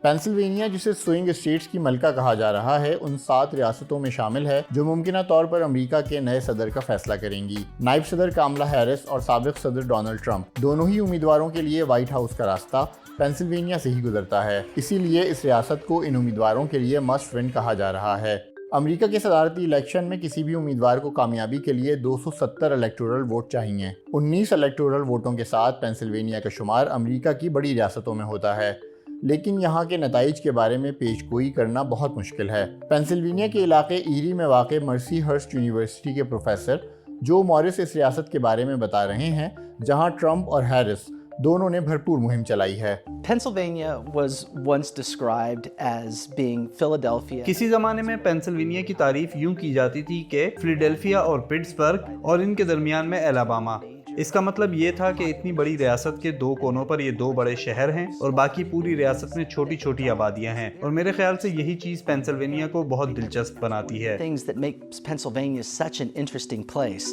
Pennsylvania جسے swing status کی ملکہ کہا جا رہا ہے ان 7 ریاستوں میں شامل ہے جو ممکنہ طور پر امریکہ کے نئے صدر کا فیصلہ کریں گی۔ نائب صدر کاملا ہیرس اور سابق صدر ڈونلڈ ٹرمپ دونوں ہی امیدواروں کے لیے وائٹ ہاؤس کا راستہ پینسلوینیا سے ہی گزرتا ہے، اسی لیے اس ریاست کو ان امیدواروں کے لیے مسٹ ون کہا جا رہا ہے۔ امریکہ کے صدارتی الیکشن میں کسی بھی امیدوار کو کامیابی کے لیے 270 الیکٹورل ووٹ چاہیے۔ 19 الیکٹورل ووٹوں کے ساتھ پینسلوینیا کا شمار امریکہ کی بڑی ریاستوں میں ہوتا ہے، لیکن یہاں کے نتائج کے بارے میں پیش گوئی کرنا بہت مشکل ہے۔ پینسلوینیا کے علاقے ایری میں واقع مرسی ہرسٹ یونیورسٹی کے پروفیسر جو مورس اس ریاست کے بارے میں بتا رہے ہیں جہاں ٹرمپ اور ہیرس دونوں نے بھرپور مہم چلائی ہے۔ Pennsylvania was once described as being Philadelphia. کسی زمانے میں پینسلوینیا کی تعریف یوں کی جاتی تھی کہ فلیڈیلفیا اور پٹسبرگ اور ان کے درمیان میں الاباما۔ اس کا مطلب یہ تھا کہ اتنی بڑی ریاست کے 2 کونوں پر یہ 2 بڑے شہر ہیں اور باقی پوری ریاست میں چھوٹی چھوٹی آبادیاں ہیں، اور میرے خیال سے یہی چیز پینسلوینیا کو بہت دلچسپ بناتی ہے۔ Things that make Pennsylvania such an interesting place.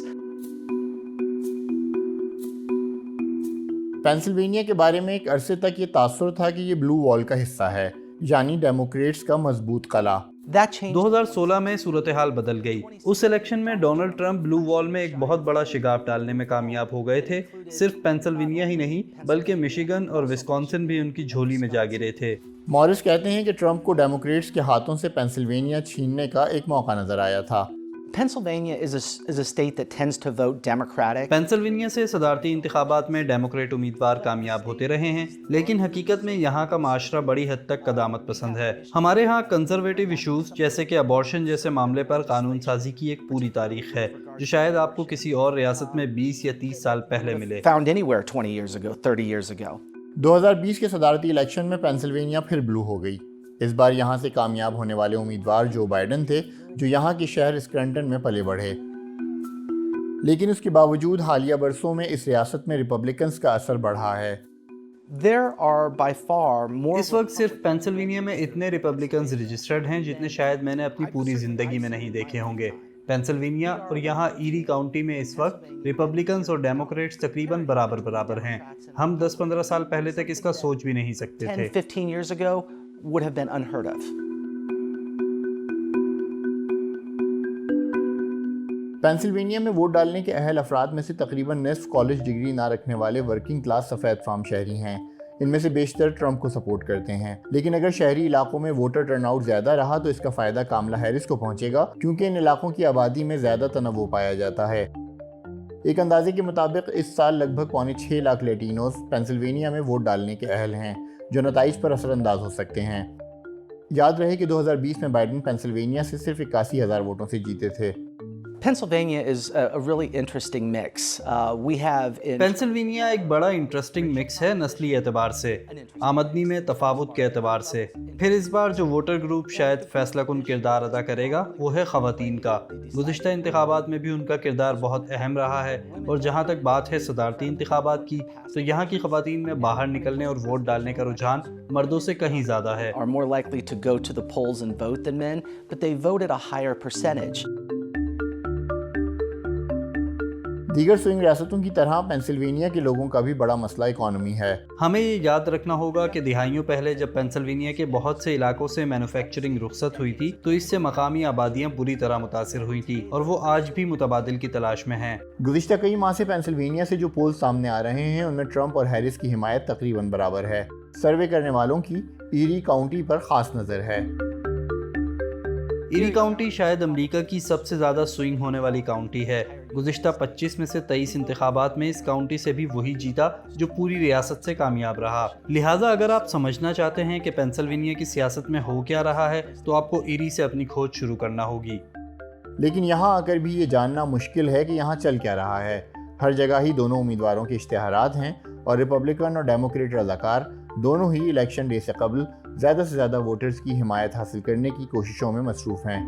Pennsylvania کے بارے میں ایک عرصے تک یہ تاثر تھا کہ یہ بلو وال کا حصہ ہے، یعنی ڈیموکریٹس کا مضبوط قلعہ۔ 2016 میں صورتحال بدل گئی۔ اس الیکشن میں ڈونلڈ ٹرمپ بلو وال میں ایک بہت بڑا شگاف ڈالنے میں کامیاب ہو گئے تھے۔ صرف پینسلوینیا ہی نہیں بلکہ مشیگن اور وسکونسن بھی ان کی جھولی میں جا گرے تھے۔ مورس کہتے ہیں کہ ٹرمپ کو ڈیموکریٹس کے ہاتھوں سے پینسلوینیا چھیننے کا ایک موقع نظر آیا تھا۔ Pennsylvania is a state that tends to vote Democratic. Pennsylvania سے صدارتی انتخابات میں ڈیموکریٹ امیدوار کامیاب ہوتے رہے ہیں، لیکن حقیقت میں یہاں کا معاشرہ بڑی حد تک قدامت پسند ہے۔ ہمارے ہاں کنزرویٹو ایشوز جیسے کہ ابارشن جیسے معاملے پر قانون سازی کی ایک پوری تاریخ ہے جو شاید آپ کو کسی اور ریاست میں 20 یا 30 سال پہلے ملے۔ Found anywhere 20 years ago, 30 years ago. 2020 کے صدارتی الیکشن میں پینسلوینیا پھر بلو ہو گئی۔ اس بار یہاں سے کامیاب ہونے والے امیدوار جو بائیڈن تھے جو یہاں کے شہر اسکرنٹن میں پلے بڑھے، لیکن اس کے باوجود حالیہ برسوں میں اس ریاست میں ریپبلکنز کا اثر بڑھا ہے۔ There are by far more. اس وقت صرف پینسلوینیا میں اتنے ریپبلکنز رجسٹرڈ ہیں جتنے شاید میں نے اپنی پوری زندگی میں نہیں دیکھے ہوں گے۔ پینسلوینیا اور یہاں ایری کاؤنٹی میں اس وقت ریپبلکنز اور ڈیموکریٹس تقریباً برابر ہیں۔ ہم 10-15 سال پہلے تک اس کا سوچ بھی نہیں سکتے تھے۔ 10-15 years ago would have been unheard of. Pennsylvania میں ووٹ ڈالنے کے اہل افراد میں سے تقریباً نصف کالج ڈگری نہ رکھنے والے ورکنگ کلاس سفید فام شہری ہیں۔ ان میں سے بیشتر ٹرمپ کو سپورٹ کرتے ہیں، لیکن اگر شہری علاقوں میں ووٹر ٹرن آؤٹ زیادہ رہا تو اس کا فائدہ کاملا ہیرس کو پہنچے گا، کیونکہ ان علاقوں کی آبادی میں زیادہ تنوع پایا جاتا ہے۔ ایک اندازے کے مطابق اس سال لگ بھگ 6.25 لاکھ لیٹینوز پینسلوینیا میں ووٹ ڈالنے کے اہل ہیں جو نتائج پر اثر انداز ہو سکتے ہیں۔ یاد رہے کہ 2020 میں بائیڈن پینسلوینیا سے صرف 81,000 ووٹوں سے جیتے تھے۔ Pennsylvania is a really interesting mix. We have in Pennsylvania ایک بڑا انٹرسٹنگ مکس ہے نسلی اعتبار سے، آمدنی میں تفاوت کے اعتبار سے۔ پھر اس بار جو ووٹر گروپ شاید فیصلہ کن کردار ادا کرے گا وہ ہے خواتین کا۔ گزشتہ انتخابات میں بھی ان کا کردار بہت اہم رہا ہے، اور جہاں تک بات ہے صدارتی انتخابات کی تو یہاں کی خواتین میں باہر نکلنے اور ووٹ ڈالنے کا رجحان مردوں سے کہیں زیادہ ہے۔ are more likely to go to the polls and vote than men, but they vote at a higher percentage. دیگر سوئنگ ریاستوں کی طرح پینسلوینیا کے لوگوں کا بھی بڑا مسئلہ اکانومی ہے۔ ہمیں یہ یاد رکھنا ہوگا کہ دہائیوں پہلے جب پینسلوینیا کے بہت سے علاقوں سے مینوفیکچرنگ رخصت ہوئی تھی تو اس سے مقامی آبادیاں بری طرح متاثر ہوئی تھیں، اور وہ آج بھی متبادل کی تلاش میں ہیں۔ گزشتہ کئی ماہ سے پینسلوینیا سے جو پول سامنے آ رہے ہیں ان میں ٹرمپ اور ہیرس کی حمایت تقریباً برابر ہے۔ سروے کرنے والوں کی ایری کاؤنٹی پر خاص نظر ہے۔ ایری کاؤنٹی شاید امریکہ کی سب سے زیادہ سوئنگ ہونے والی کاؤنٹی ہے۔ گزشتہ 25 میں سے 23 انتخابات میں اس کاؤنٹی سے بھی وہی جیتا جو پوری ریاست سے کامیاب رہا۔ لہٰذا اگر آپ سمجھنا چاہتے ہیں کہ پینسلوینیا کی سیاست میں ہو کیا رہا ہے تو آپ کو ایری سے اپنی کھوج شروع کرنا ہوگی۔ لیکن یہاں آ کر بھی یہ جاننا مشکل ہے کہ یہاں چل کیا رہا ہے۔ ہر جگہ ہی دونوں امیدواروں کے اشتہارات ہیں، اور ریپبلکن اور ڈیموکریٹ رضاکار دونوں ہی الیکشن ڈے سے قبل زیادہ سے زیادہ ووٹرز کی حمایت حاصل کرنے کی کوششوں میں مصروف ہیں۔